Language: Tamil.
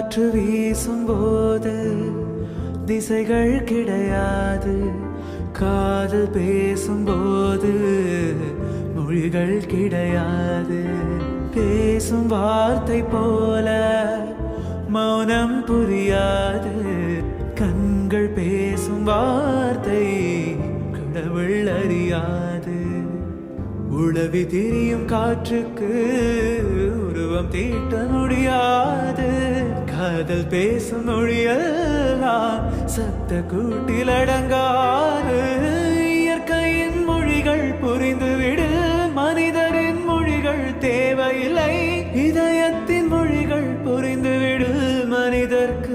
காற்று வீசும்போது திசைகள் கிடையாது. காதல் பேசும்போது மொழிகள் கிடையாது. பேசும் வார்த்தை போல மௌனம் புரியாது. கண்கள் பேசும் வார்த்தை கடவுள் அறியாது. உளவி திரியும் காற்றுக்கு உருவம் தீட்ட முடியாது. காதல் பேசும் மொழியெல்லாம் சப்த கூட்டில் அடங்காது. இயற்கையின் மொழிகள் புரிந்துவிடு, மனிதரின் மொழிகள் தேவையில்லை. இதயத்தின் மொழிகள் புரிந்துவிடு, மனிதர்க்கு